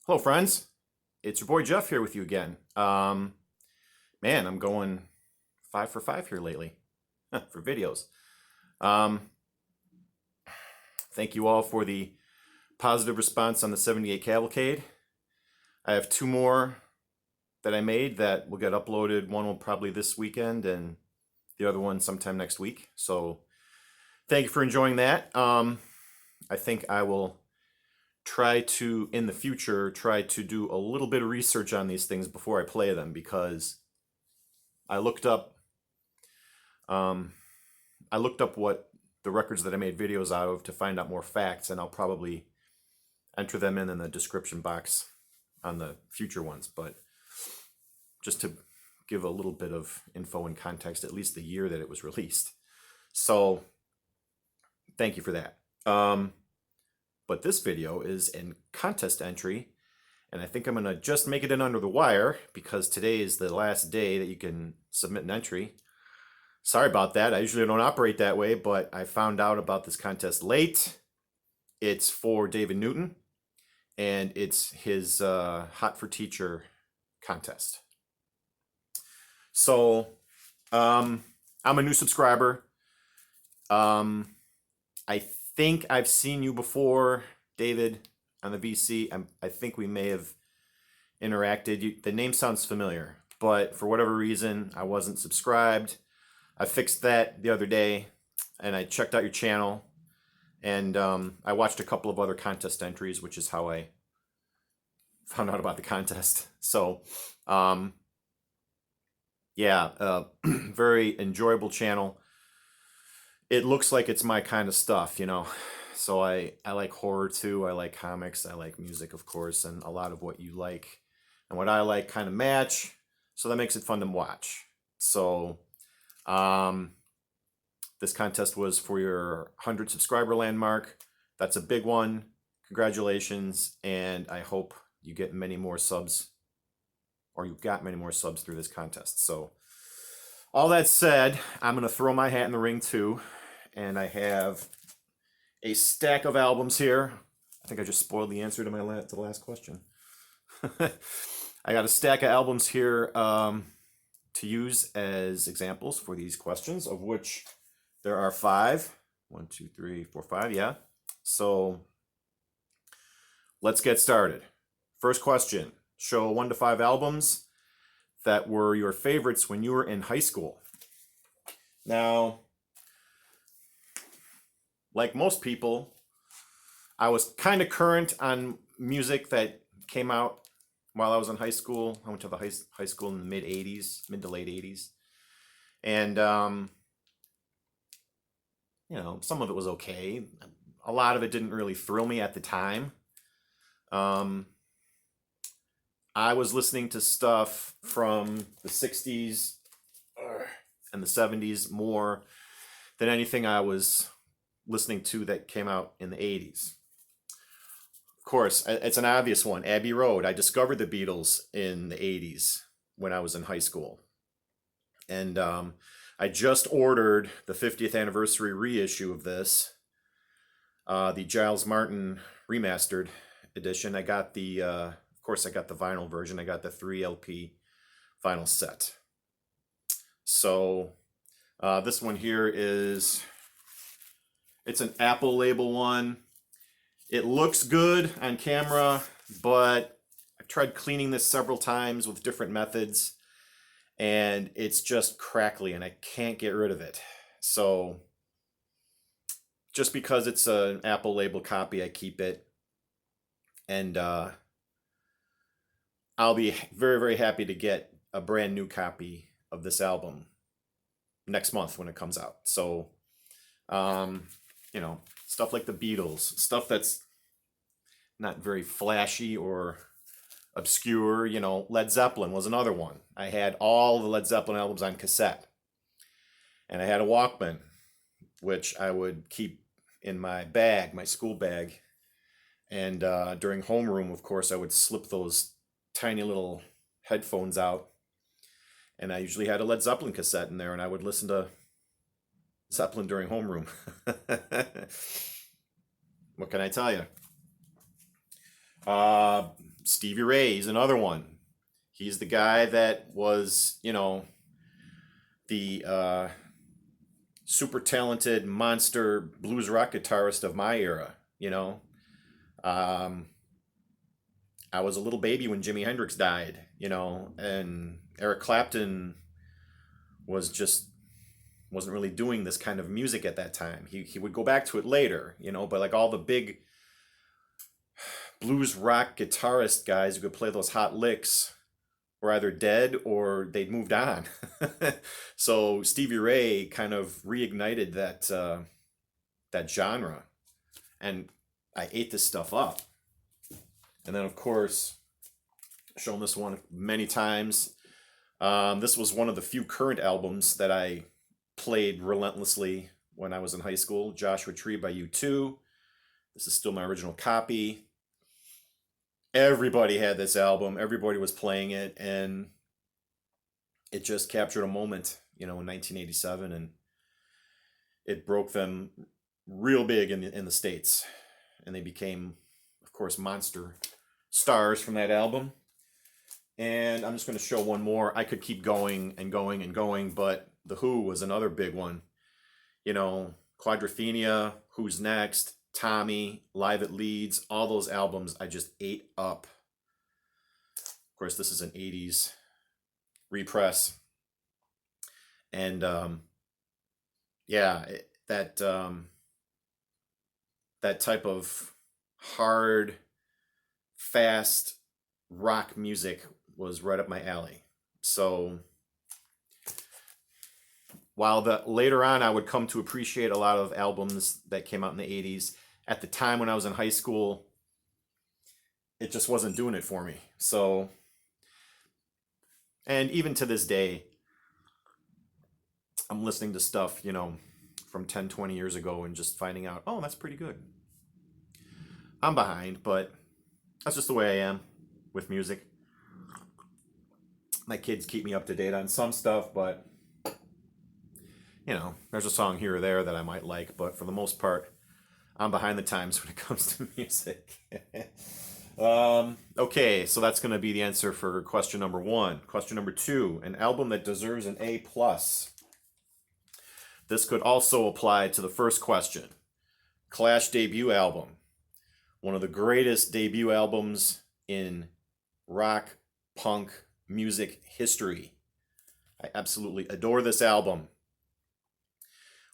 Hello, friends. It's your boy Jeff here with you again. Man, I'm going 5 for 5 here lately for videos. Um, Thank you all for the positive response on the 78 Cavalcade. I have two more that I made that will get uploaded. One will probably this weekend, and the other one sometime next week. So thank you for enjoying that. I think I will try to, in the future, try to do a little bit of research on these things before I play them, because I looked up um, I looked up what the records that I made videos out of to find out more facts, and I'll probably enter them in the description box on the future ones. But just to give a little bit of info and context, at least the year that it was released. So thank you for that. But this video is a contest entry, and I think I'm going to just make it in under the wire because today is the last day that you can submit an entry. Sorry about that. I usually don't operate that way, but I found out about this contest late. It's for David Newton, and it's his Hot for Teacher contest. So I'm a new subscriber. I think I've seen you before, David, on the VC. I think we may have interacted. The name sounds familiar, but for whatever reason, I wasn't subscribed. I fixed that the other day, and I checked out your channel, and I watched a couple of other contest entries, which is how I found out about the contest. So, yeah, very enjoyable channel. It looks like it's my kind of stuff, you know. So I like horror too. I like comics. I like music, of course, and a lot of what you like and what I like kind of match. So that makes it fun to watch. So this contest was for your 100 subscriber landmark. That's a big one. Congratulations, and I hope you get many more subs, or you've got many more subs through this contest. So all that said, I'm going to throw my hat in the ring too, and I have a stack of albums here. I think I just spoiled the answer to the last question. I got a stack of albums here to use as examples for these questions, of which there are 5. 1, 2, 3, 4, 5, yeah. So let's get started. First question: show 1 to 5 albums that were your favorites when you were in high school. Now, like most people, I was kind of current on music that came out while I was in high school. I went to the high school in the mid to late 80s. And, you know, some of it was okay. A lot of it didn't really thrill me at the time. I was listening to stuff from the 60s and the 70s more than anything I was listening to that came out in the 80s. Of course, it's an obvious one, Abbey Road. I discovered the Beatles in the 80s when I was in high school. And I just ordered the 50th anniversary reissue of this, the Giles Martin remastered edition. I got of course, I got the vinyl version. I got the 3 LP vinyl set. So this one here it's an Apple label one. It looks good on camera, but I've tried cleaning this several times with different methods, and it's just crackly, and I can't get rid of it. So just because it's an Apple label copy, I keep it. And I'll be very, very happy to get a brand new copy of this album next month when it comes out. So, you know, stuff like the Beatles, stuff that's not very flashy or obscure. You know, Led Zeppelin was another one. I had all the Led Zeppelin albums on cassette. And I had a Walkman, which I would keep in my bag, my school bag. And during homeroom, of course, I would slip those tiny little headphones out. And I usually had a Led Zeppelin cassette in there, and I would listen to Zeppelin during homeroom. What can I tell you? Stevie Ray is another one. He's the guy that was, the super talented monster blues rock guitarist of my era. Um, I was a little baby when Jimi Hendrix died, and Eric Clapton was just wasn't really doing this kind of music at that time. He would go back to it later, but like all the big blues rock guitarist guys who could play those hot licks were either dead or they'd moved on. So Stevie Ray kind of reignited that genre, and I ate this stuff up. And then of course, shown this one many times. This was one of the few current albums that I played relentlessly when I was in high school. Joshua Tree by U2. This is still my original copy. Everybody had this album. Everybody was playing it, and it just captured a moment, in 1987, and it broke them real big in the States, and they became, of course, monster stars from that album. And I'm just going to show one more. I could keep going and going and going, but The Who was another big one. Quadrophenia, Who's Next, Tommy, Live at Leeds, all those albums I just ate up. Of course, this is an 80s repress. And that type of hard, fast rock music was right up my alley. So while later on I would come to appreciate a lot of albums that came out in the 80s, at the time when I was in high school, it just wasn't doing it for me. So, and even to this day, I'm listening to stuff, from 10, 20 years ago and just finding out, oh, that's pretty good. I'm behind, but that's just the way I am with music. My kids keep me up to date on some stuff, but there's a song here or there that I might like, but for the most part, I'm behind the times when it comes to music. Okay, so that's going to be the answer for question number 1. Question number 2, an album that deserves an A+. This could also apply to the first question. Clash debut album. One of the greatest debut albums in rock, punk, music history. I absolutely adore this album.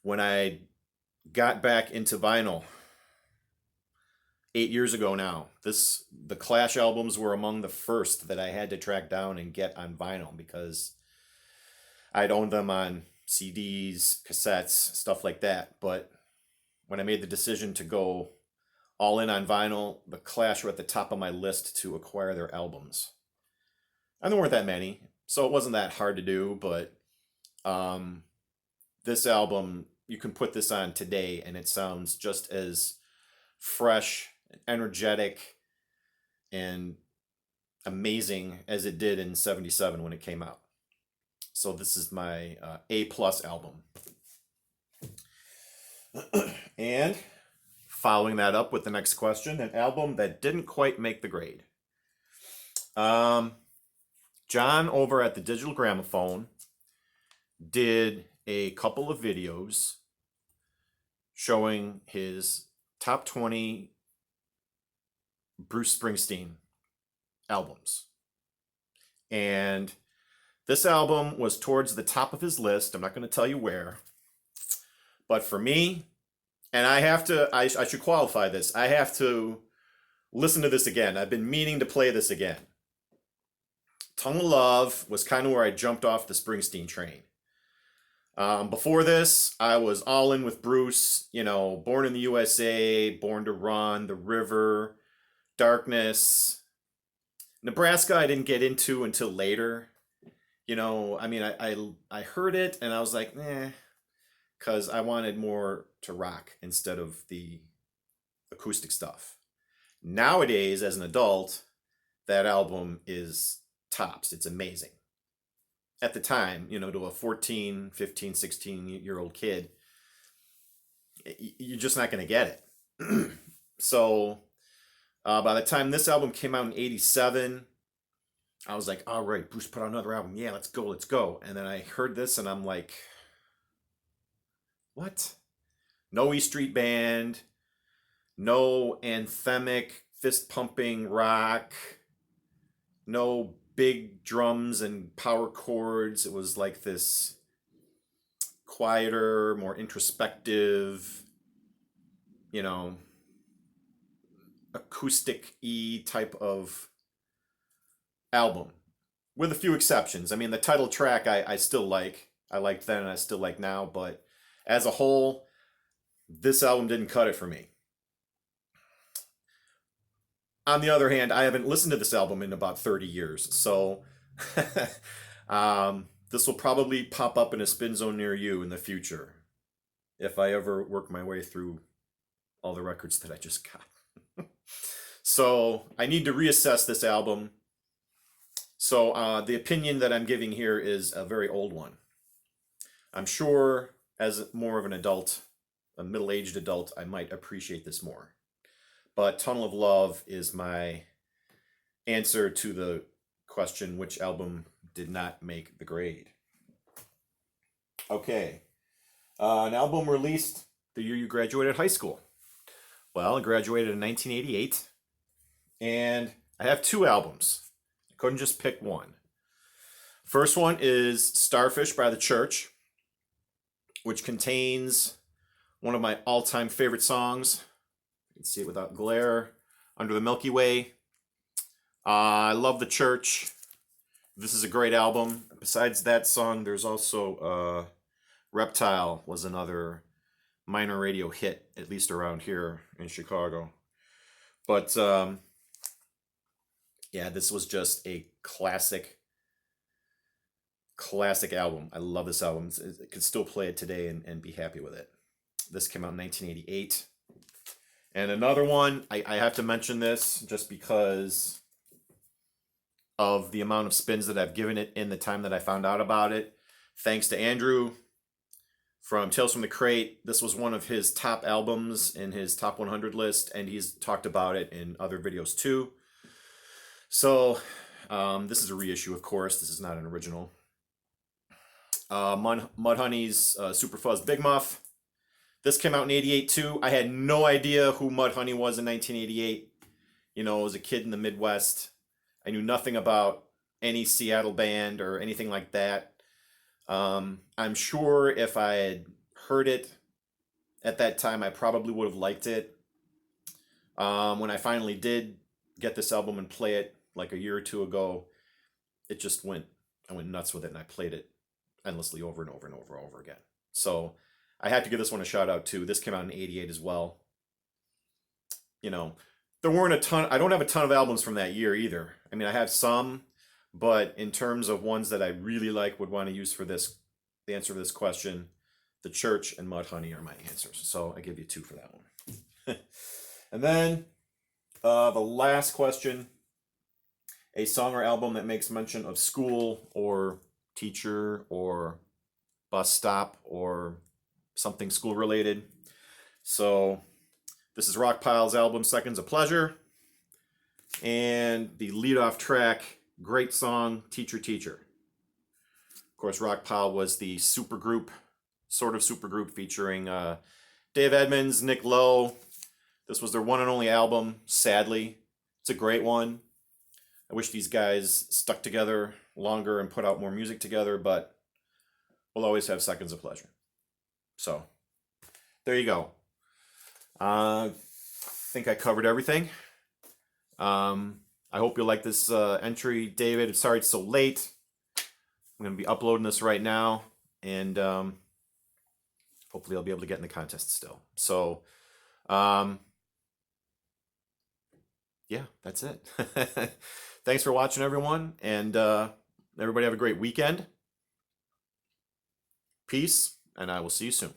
When I got back into vinyl 8 years ago now, the Clash albums were among the first that I had to track down and get on vinyl because I'd owned them on CDs, cassettes, stuff like that. But when I made the decision to go all in on vinyl, the Clash were at the top of my list to acquire their albums. And there weren't that many, so it wasn't that hard to do, but this album, you can put this on today and it sounds just as fresh, energetic, and amazing as it did in 77 when it came out. So this is my A+ album. And following that up with the next question, an album that didn't quite make the grade. John over at the Digital Gramophone did a couple of videos showing his top 20 Bruce Springsteen albums. And this album was towards the top of his list. I'm not going to tell you where. But for me, and I should qualify this. I have to listen to this again. I've been meaning to play this again. Tongue of Love was kind of where I jumped off the Springsteen train. Before this, I was all in with Bruce, Born in the USA, Born to Run, The River, Darkness. Nebraska I didn't get into until later. I heard it and I was like, because I wanted more to rock instead of the acoustic stuff. Nowadays, as an adult, that album is tops. It's amazing. At the time, to a 14, 15, 16-year-old kid, you're just not going to get it. So By the time this album came out in '87, I was like, all right, Bruce put out another album. Yeah, let's go, let's go. And then I heard this and I'm like, what? No E Street Band, no anthemic, fist pumping rock, no big drums and power chords. It was like this quieter, more introspective, you know, acoustic-y type of album, with a few exceptions. I mean, the title track I still like. I liked then and I still like now, but as a whole, this album didn't cut it for me. On the other hand, I haven't listened to this album in about 30 years, so this will probably pop up in a spin zone near you in the future if I ever work my way through all the records that I just got. So I need to reassess this album. So the opinion that I'm giving here is a very old one. I'm sure as more of an adult, a middle-aged adult, I might appreciate this more. But Tunnel of Love is my answer to the question, which album did not make the grade? Okay. An album released the year you graduated high school. Well, I graduated in 1988, and I have two albums. I couldn't just pick one. First one is Starfish by The Church, which contains one of my all-time favorite songs. You can see it without glare. Under the Milky Way. I love The Church. This is a great album. Besides that song, there's also Reptile was another minor radio hit, at least around here in Chicago. But yeah, this was just a classic album. I love this album. I could still play it today and be happy with it. This came out in 1988. And another one, I have to mention this just because of the amount of spins that I've given it in the time that I found out about it. Thanks to Andrew from Tales from the Crate. This was one of his top albums in his top 100 list, and he's talked about it in other videos too. So this is a reissue, of course. This is not an original. Mudhoney's Super Fuzz Big Muff. This came out in '88 too. I had no idea who Mudhoney was in 1988. You know, I was a kid in the Midwest. I knew nothing about any Seattle band or anything like that. I'm sure if I had heard it at that time, I probably would have liked it. When I finally did get this album and play it like a year or two ago, it just I went nuts with it, and I played it endlessly over and over and over again. So I have to give this one a shout out too. This came out in '88 as well. You know, there weren't a ton. I don't have a ton of albums from that year either. I mean, I have some, but in terms of ones that I really would want to use for the answer to this question, The Church and Mudhoney are my answers. So I give you 2 for that one. And then the last question, a song or album that makes mention of school or teacher or bus stop or something school related. So this is Rockpile's album Seconds of Pleasure, and the leadoff track, great song, Teacher Teacher. Of course, Rockpile was the supergroup featuring Dave Edmunds, Nick Lowe. This was their one and only album, sadly. It's a great one. I wish these guys stuck together longer and put out more music together, but we'll always have Seconds of Pleasure. So, there you go. I think I covered everything. I hope you like this entry, David. Sorry it's so late. I'm going to be uploading this right now, and hopefully I'll be able to get in the contest still. So, yeah, that's it. Thanks for watching, everyone, and everybody have a great weekend. Peace, and I will see you soon.